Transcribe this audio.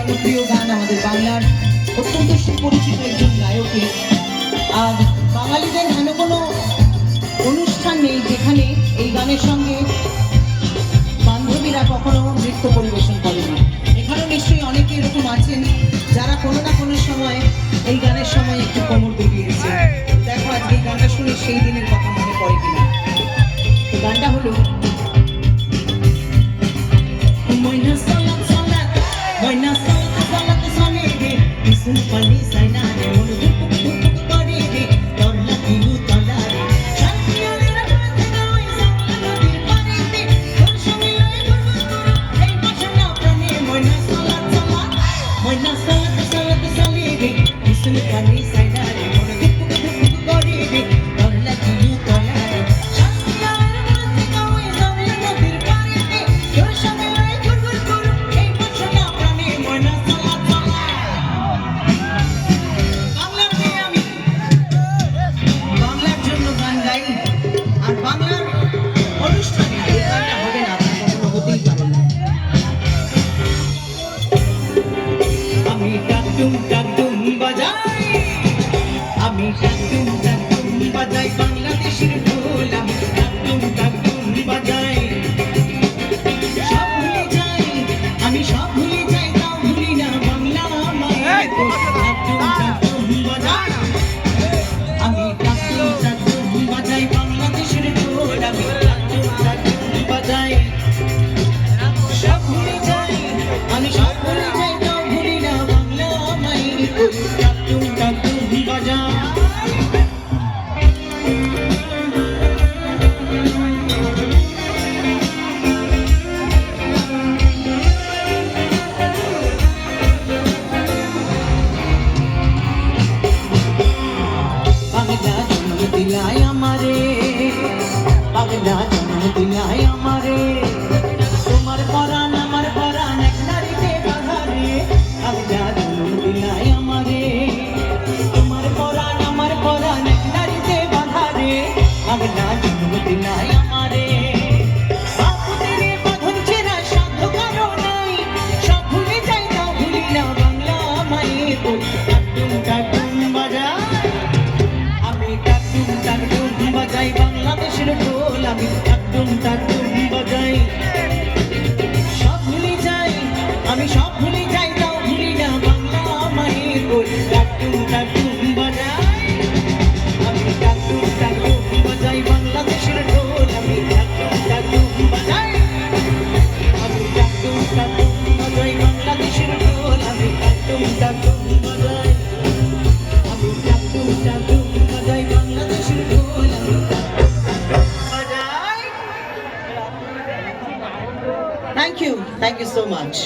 জনপ্রিয় গান আমাদের বাংলার অত্যন্ত সুপরিচিত একজন গায়কের। আর বাঙালিদের হেন কোনো অনুষ্ঠান নেই যেখানে এই গানের সঙ্গে বান্ধবীরা কখনো নৃত্য পরিবেশন করে না। এখানেও নিশ্চয়ই অনেকে এরকম আছেন যারা কোনো না কোনো সময় এই গানের সময় একটু কোমর দুলিয়েছে। দেখো আজকে এই গানটা শুনে সেই দিনের কথা মনে পড়ে কিনা। তো গানটা হলো ময়না সালাত সালাত, ময়না সালাত সালাত সালে রে, বিসুল পানি সাইনা রে, মন ধুক ধুক করে রে, তোর লাগি উতলা রে, শান্তিয়ালের রাতে নয় সামলা নদীর পানিতে, তোর সঙ্গে লয়ে ঘুরঘুর করো এই বাসনা প্রাণে। ময়না সালাত সালাত, ময়না সালাত সালাত সালে রে, বিসুল পানি সাইনা রে, মন ধুক ধুক করে রে, তোর লাগি উতলা রে, শান্তিয়ালের রাতে নয় সামলা নদীর পানিতে, তোর সঙ্গে লয়ে ঘুরঘুর করো এই বাসনা প্রাণে। ময়না সালাত সালাত। বাংলার মেয়ে আমি, বাংলার জন্য গান গাই, আর বাংলার অনুষ্ঠানে এই গানটা হবে না তা কখনো হতেই পারে না। আমি টাকটুম টাকটুম বাজাই, আমি টাকটুম টাকটুম বাজাই, বাংলাদেশের ঢোল আমি টাকটুম টাকটুম বাজাই। সব ভুলে যাই, আমি সব ভুলে যাই, তাও ভুলি না বাংলা মায়ের ঢোল। টাকটুম টাকটুম বাজাই, আমি টাকটুম টাকটুম বাজাই, বাংলাদেশের ঢোল আমি টাকটুম টাকটুম বাজাই। সব ভুলে যাই, আমি সব ভুলে যাই, তাও ভুলি না বাংলা মায়ের ঢোল। টাকটুম টাকটুম বাজাই। বাংলা জন্ম দিলাই আমারে, বাংলা জন্ম দিলাই আমারে, তোমার পরাণ আমার পরাণ এক নারীতে বাঁধা রে। বাংলা জন্ম দিলাই আমারে, তোমার পরাণ আমার পরাণ এক নারীতে বাঁধা রে। বাংলা জন্ম দিলাই আমারে, বাপুদের বাঁধন ছেঁড়া সাধ্য কারো নাই, সব ভুলে যাই তাও ভুলি না বাংলা মায়ের ঢোল। টাকটুম টাকটুম বাজাই, আমি টাকটুম টাকটুম বাজাই, বাংলাদেশের ঢোল আমি টাকটুম টাকটুম বাজাই। সব ভুলে যাই, আমি সব ভুলে যাই, তাও ভুলি না বাংলা মায়ের ঢোল। টাকটুম টাকটুম বাজাই, আমি টাকটুম টাকটুম বাজাই, বাংলাদেশের ঢোল আমি টাকটুম টাকটুম বাজাই। আমি টাকটুম টাকটুম বাজাই, বাংলাদেশের ঢোল আমি টাকটুম টাকটুম বাজাই। আমি টাকটুম টাকটুম বাজাই, বাংলাদেশের ঢোল আমি টাকটুম টাকটুম বাজাই। Thank you so much.